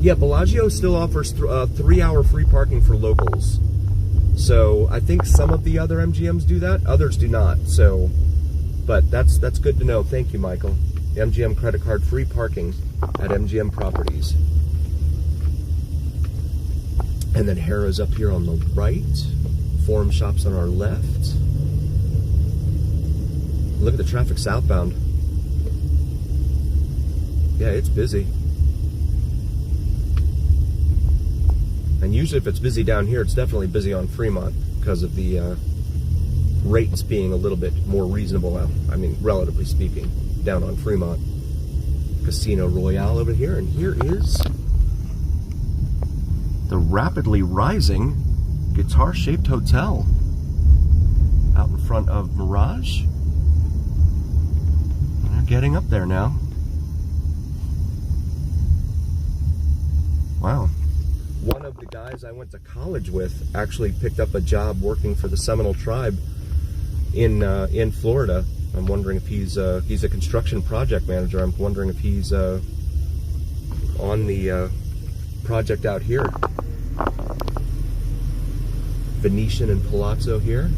Yeah, Bellagio still offers 3-hour free parking for locals. So I think some of the other MGMs do that, others do not. So, but that's good to know. Thank you, Michael. MGM credit card free parking at MGM properties. And then Harrah's up here on the right. Forum Shops on our left. Look at the traffic southbound. Yeah, it's busy. And usually if it's busy down here, it's definitely busy on Fremont because of the rates being a little bit more reasonable, I mean, relatively speaking, down on Fremont. Casino Royale over here, and here is the rapidly rising guitar-shaped hotel out in front of Mirage. They're getting up there now. Wow. One of the guys I went to college with actually picked up a job working for the Seminole Tribe in Florida. I'm wondering if he's a construction project manager. I'm wondering if he's on the project out here. Venetian and Palazzo here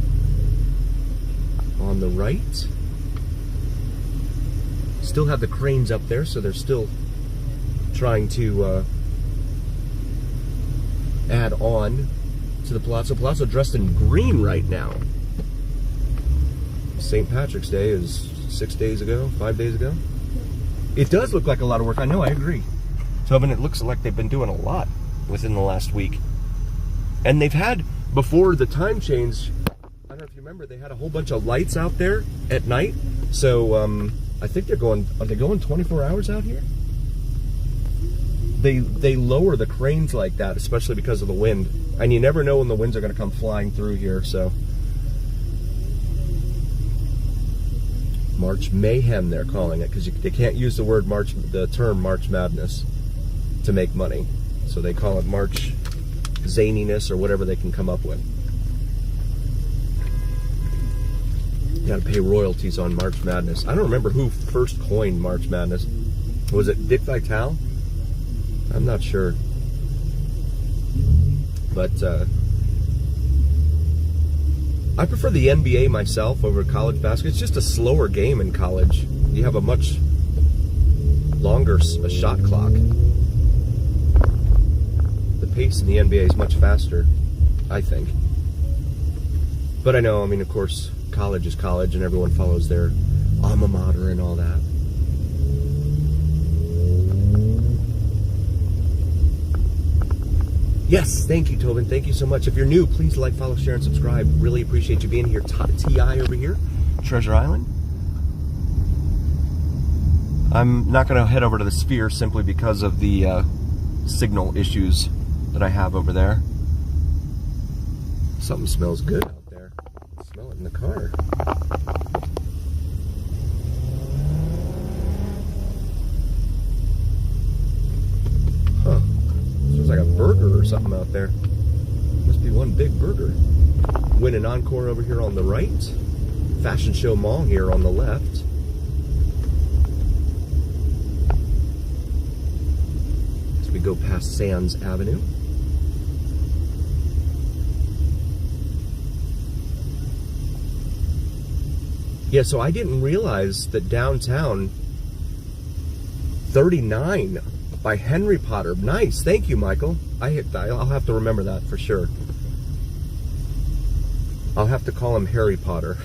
on the right. Still have the cranes up there, so they're still trying to add on to the Palazzo. Palazzo dressed in green right now. St. Patrick's Day is 5 days ago. It does look like a lot of work. I know, I agree. Tobin, it looks like they've been doing a lot within the last week. And they've had, before the time change, I don't know if you remember, they had a whole bunch of lights out there at night. So I think are they going 24 hours out here? They lower the cranes like that, especially because of the wind. And you never know when the winds are going to come flying through here, so. March Mayhem, they're calling it, because they can't use the term March Madness to make money. So they call it March Zaniness or whatever they can come up with. You gotta pay royalties on March Madness. I don't remember who first coined March Madness. Was it Dick Vitale? I'm not sure. But I prefer the NBA myself over college basketball. It's just a slower game in college. You have a much longer shot clock. The pace in the NBA is much faster, I think. But I know, I mean, of course, college is college and everyone follows their alma mater and all that. Yes, thank you, Tobin. Thank you so much. If you're new, please like, follow, share, and subscribe. Really appreciate you being here. T.I. over here, Treasure Island. I'm not going to head over to the Sphere simply because of the signal issues that I have over there. Something smells good out there. I smell it in the car. Huh. Smells like a burger or something out there. Must be one big burger. Wynn and Encore over here on the right. Fashion Show Mall here on the left. As we go past Sands Avenue. Yeah, so I didn't realize that downtown 39 by Henry Potter. Nice, thank you, Michael. I'll have to remember that for sure. I'll have to call him Harry Potter.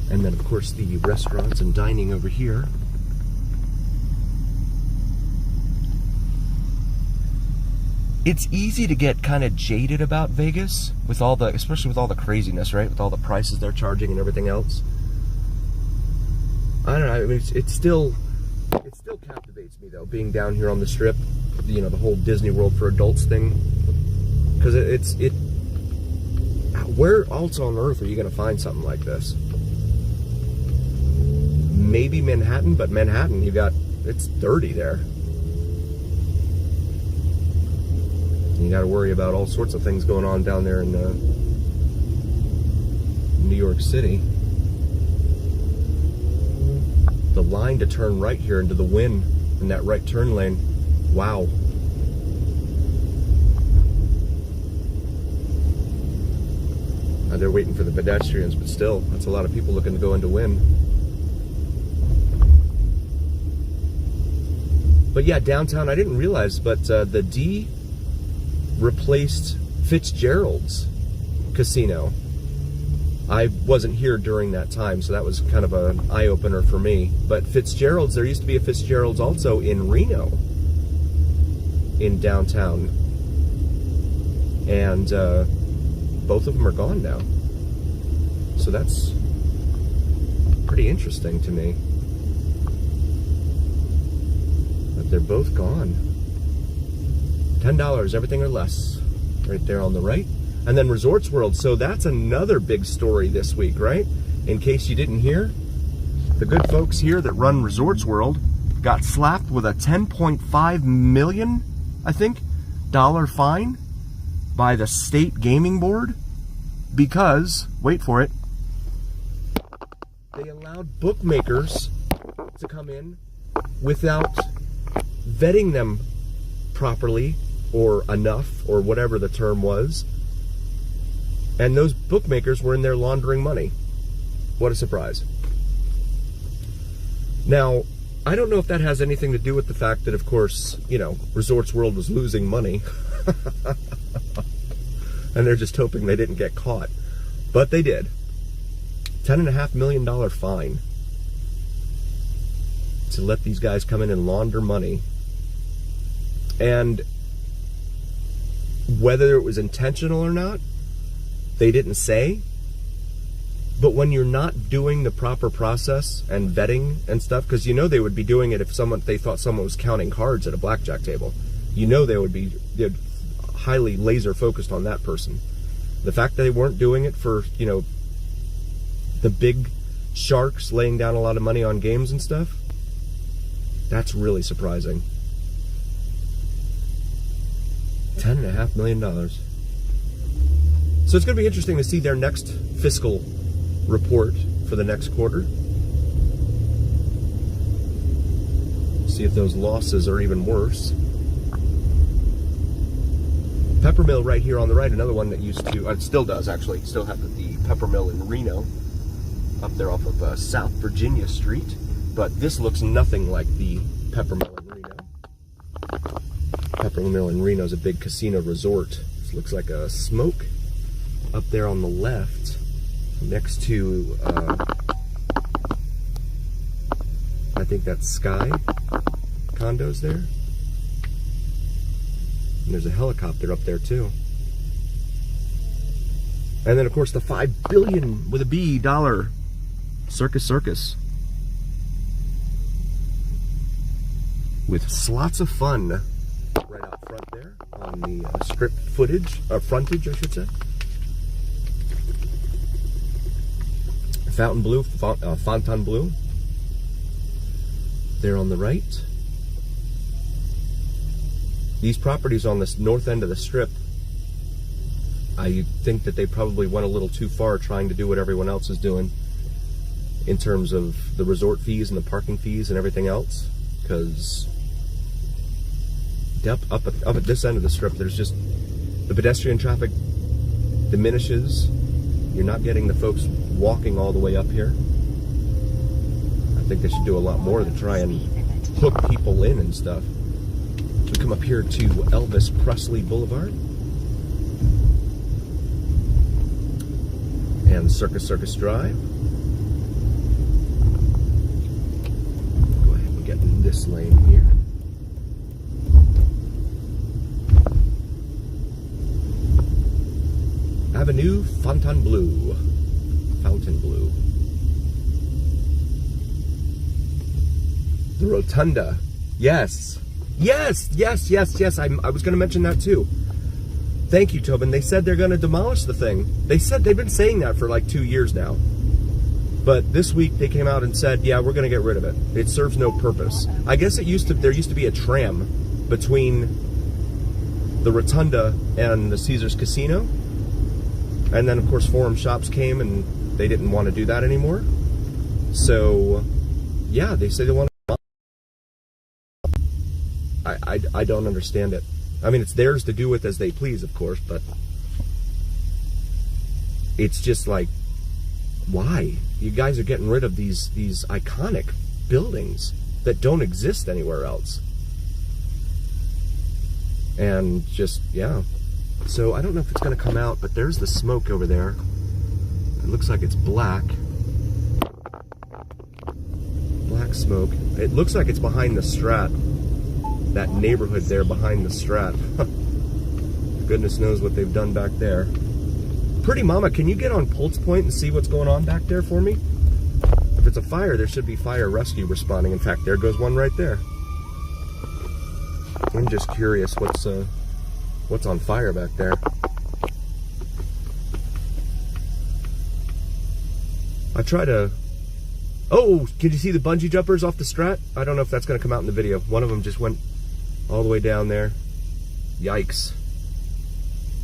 And then, of course, the restaurants and dining over here. It's easy to get kind of jaded about Vegas with all the, especially with all the craziness, right? With all the prices they're charging and everything else. I don't know. I mean, it still captivates me though, being down here on the Strip. You know, the whole Disney World for Adults thing, because where else on earth are you going to find something like this? Maybe Manhattan, but Manhattan, it's dirty there. You got to worry about all sorts of things going on down there in New York City. the line to turn right here into the Wynn in that right turn lane. Wow. They're waiting for the pedestrians, but still, that's a lot of people looking to go into Wynn. But yeah, downtown, I didn't realize, but the D replaced Fitzgerald's casino. I wasn't here during that time, so that was kind of an eye-opener for me. But Fitzgerald's, there used to be a Fitzgerald's also in Reno, in downtown. And both of them are gone now. So that's pretty interesting to me. But they're both gone. $10, everything or less. Right there on the right. And then Resorts World, so that's another big story this week, right? In case you didn't hear, the good folks here that run Resorts World got slapped with a $10.5 million, I think, fine by the state gaming board because, wait for it, they allowed bookmakers to come in without vetting them properly or enough or whatever the term was. And those bookmakers were in there laundering money. What a surprise. Now, I don't know if that has anything to do with the fact that, of course, you know, Resorts World was losing money. And they're just hoping they didn't get caught. But they did. $10.5 million fine to let these guys come in and launder money. And whether it was intentional or not, they didn't say. But when you're not doing the proper process and vetting and stuff, because you know they would be doing it if they thought someone was counting cards at a blackjack table. You know they'd highly laser focused on that person. The fact that they weren't doing it for, you know, the big sharks laying down a lot of money on games and stuff, that's really surprising. $10.5 million. So it's going to be interesting to see their next fiscal report for the next quarter. See if those losses are even worse. Peppermill right here on the right, another one that used to, it still does actually, still have the Peppermill in Reno, up there off of South Virginia Street. But this looks nothing like the Peppermill in Reno. Peppermill in Reno is a big casino resort. This looks like a Smoke up there on the left, next to, I think that's Sky condos there. And there's a helicopter up there too. And then of course the $5 billion with a B dollar Circus Circus. With slots of fun right out front there on the script frontage, I should say. Fontainebleau, Fontainebleau. There on the right. These properties on this north end of the strip, I think that they probably went a little too far trying to do what everyone else is doing in terms of the resort fees and the parking fees and everything else. Because up at this end of the strip, there's just, the pedestrian traffic diminishes. You're not getting the folks walking all the way up here. I think they should do a lot more to try and hook people in and stuff. We come up here to Elvis Presley Boulevard and Circus Circus Drive. Go ahead and get in this lane here. Avenue Fontainebleau. Fontainebleau. The Rotunda. Yes. Yes. I was going to mention that too. Thank you, Tobin. They said they're going to demolish the thing. They said they've been saying that for like 2 years now. But this week they came out and said, yeah, we're going to get rid of it. It serves no purpose. I guess there used to be a tram between the Rotunda and the Caesars Casino. And then, of course, Forum Shops came and they didn't want to do that anymore. So Yeah, they say they want to. I don't understand it. I mean, it's theirs to do with as they please, of course, but it's just like, why? You guys are getting rid of these iconic buildings that don't exist anywhere else. And just, yeah. So I don't know if it's going to come out, but there's the smoke over there. It looks like it's black. Black smoke. It looks like it's behind the Strat. That neighborhood there behind the Strat. Goodness knows what they've done back there. Pretty Mama, can you get on Pulse Point and see what's going on back there for me? If it's a fire, there should be fire rescue responding. In fact, there goes one right there. I'm just curious what's on fire back there. I try to... Oh, can you see the bungee jumpers off the Strat? I don't know if that's going to come out in the video. One of them just went all the way down there. Yikes.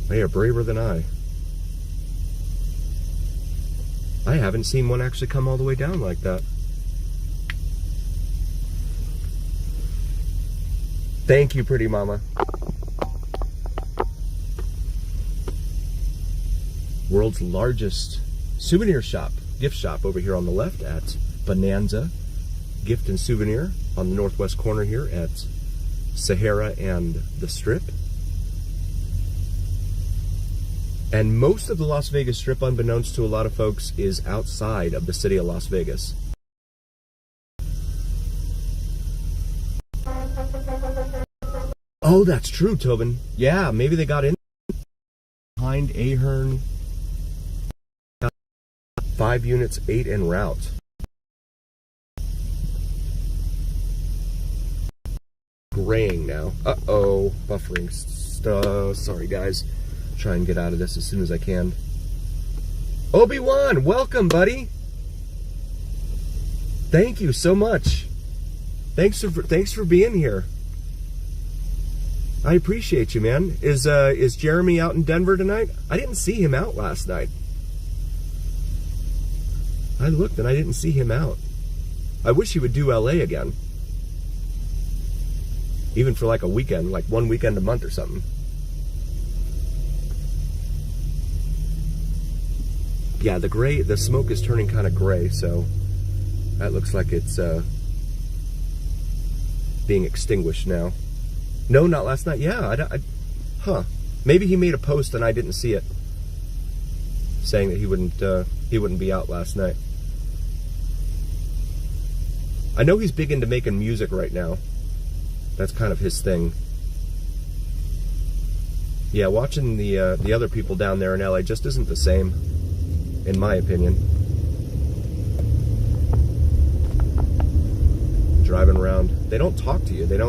They are braver than I. I haven't seen one actually come all the way down like that. Thank you, Pretty Mama. World's largest souvenir shop, gift shop over here on the left at Bonanza Gift and Souvenir on the northwest corner here at Sahara and the Strip. And most of the Las Vegas Strip, unbeknownst to a lot of folks, is outside of the city of Las Vegas. Oh, that's true, Tobin. Yeah, maybe they got in behind Ahern. 5 units, 8 en route. Graying now. Uh-oh, buffering. Sorry, guys. Try and get out of this as soon as I can. Obi-Wan, welcome, buddy. Thank you so much. Thanks for being here. I appreciate you, man. Is Jeremy out in Denver tonight? I didn't see him out last night. I looked and I didn't see him out. I wish he would do LA again. Even for like a weekend, like one weekend a month or something. Yeah, the smoke is turning kind of gray, so that looks like it's being extinguished now. No, not last night. Yeah, huh. Maybe he made a post and I didn't see it, saying that he wouldn't be out last night. I know he's big into making music right now. That's kind of his thing. Yeah, watching the other people down there in LA just isn't the same, in my opinion. Driving around, they don't talk to you. They don't.